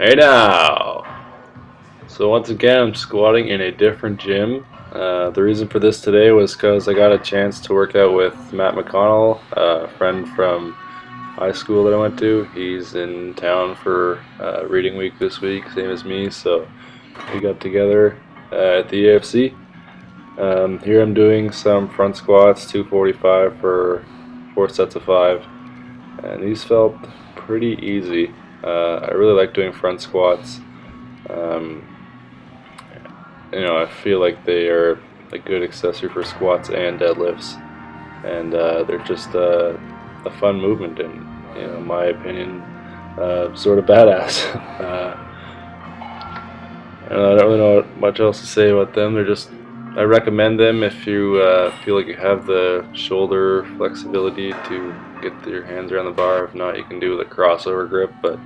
Hey now! So once again, I'm squatting in a different gym. The reason for this today was because I got a chance to work out with Matt McConnell, a friend from high school that I went to. He's in town for reading week this week, same as me, so we got together at the UFC. Here I'm doing some front squats, 245 for 4 sets of 5, and these felt pretty easy. I really like doing front squats. Um, I feel like they are a good accessory for squats and deadlifts, and they're just a fun movement, and in my opinion, sort of badass. I don't really know much else to say about them. I recommend them if you feel like you have the shoulder flexibility to get your hands around the bar. If not, you can do the crossover grip, but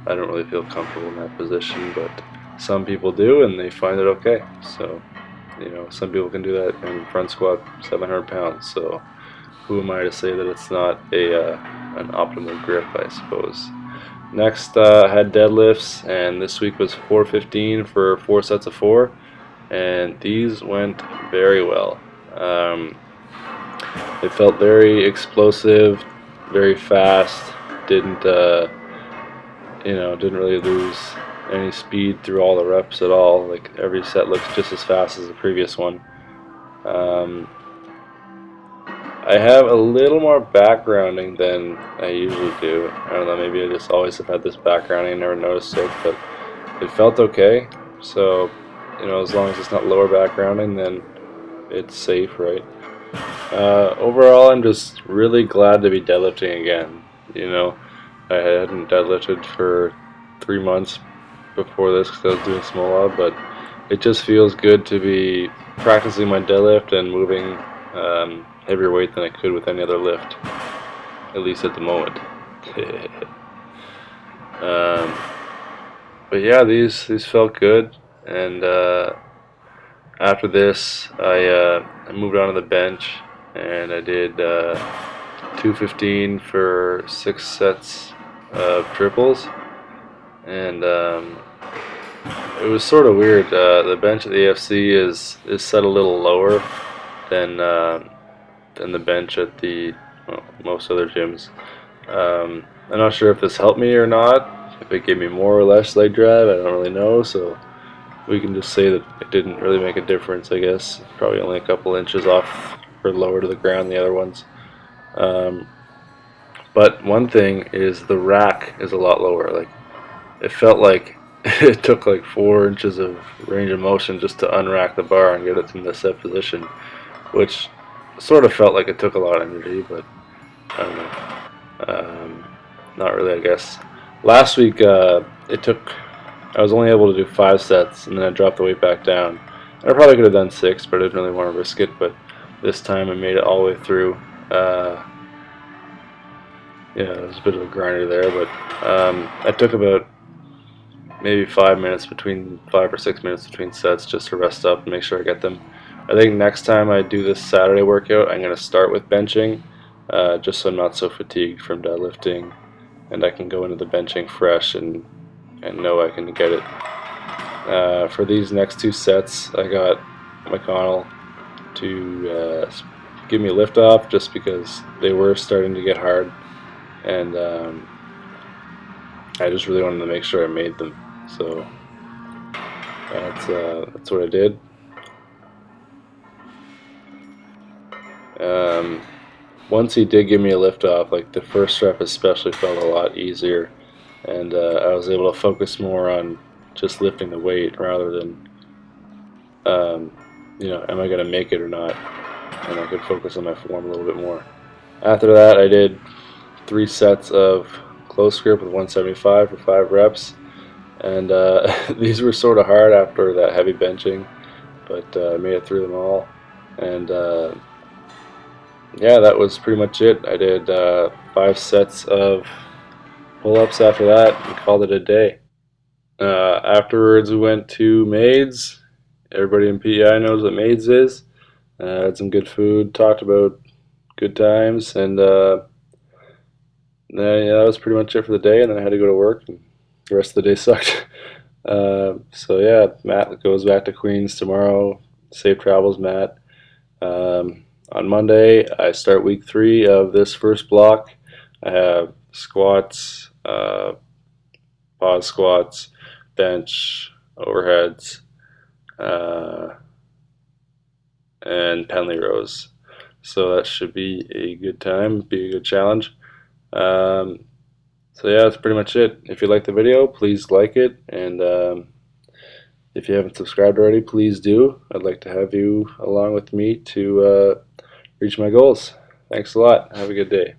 I don't really feel comfortable in that position. But some people do, and they find it okay. So, some people can do that in front squat 700 pounds. So, who am I to say that it's not an optimal grip, I suppose. Next, I had deadlifts, and this week was 415 for 4 sets of 4, and these went very well. It felt very explosive, very fast. Didn't really lose any speed through all the reps at all. Like every set looks just as fast as the previous one. Um, I have a little more backgrounding than I usually do. I don't know, maybe I just always have had this backgrounding and never noticed it, but it felt okay. So, as long as it's not lower backgrounding, then it's safe, right? Overall, I'm just really glad to be deadlifting again. I hadn't deadlifted for 3 months before this because I was doing small lab, but it just feels good to be practicing my deadlift and moving heavier weight than I could with any other lift, at least at the moment. um, but yeah, these felt good, and after this, I moved on to the bench, and I did 215 for 6 sets of triples, and it was sort of weird. The bench at the AFC is set a little lower than the bench at most other gyms. I'm not sure if this helped me or not. If it gave me more or less leg drive, I don't really know. So we can just say that it didn't really make a difference. I guess probably only a couple inches off or lower to the ground than the other ones. But one thing is the rack is a lot lower. Like it felt like it took like 4 inches of range of motion just to unrack the bar and get it in the set position, which sort of felt like it took a lot of energy, but I don't know. Not really, I guess. Last week, I was only able to do 5 sets, and then I dropped the weight back down. And I probably could have done 6, but I didn't really want to risk it. But this time, I made it all the way through. Yeah, it was a bit of a grinder there, but I took about maybe 5 or 6 minutes between sets just to rest up and make sure I get them. I think next time I do this Saturday workout, I'm going to start with benching, just so I'm not so fatigued from deadlifting, and I can go into the benching fresh and know I can get it. For these next 2 sets, I got McConnell to give me a lift off just because they were starting to get hard, and I just really wanted to make sure I made them. So that's what I did. Once he did give me a lift off, like the first rep especially felt a lot easier, and I was able to focus more on just lifting the weight rather than am I going to make it or not, and I could focus on my form a little bit more. After that, I did 3 sets of close grip with 175 for 5 reps, and these were sort of hard after that heavy benching, but I made it through them all, and yeah, that was pretty much it. I did 5 sets of pull-ups after that and called it a day. Afterwards, we went to Maids. Everybody in PEI knows what Maids is. Had some good food, talked about good times, and yeah, that was pretty much it for the day. And then I had to go to work. And the rest of the day sucked. So yeah, Matt goes back to Queens tomorrow. Safe travels, Matt. On Monday, I start week 3 of this first block. I have squats, pause squats, bench, overheads, uh, and penalty rows. So that should be a good time, be a good challenge. So yeah, that's pretty much it. If you like the video, please like it, and if you haven't subscribed already, please do. I'd like to have you along with me to reach my goals. Thanks a lot. Have a good day.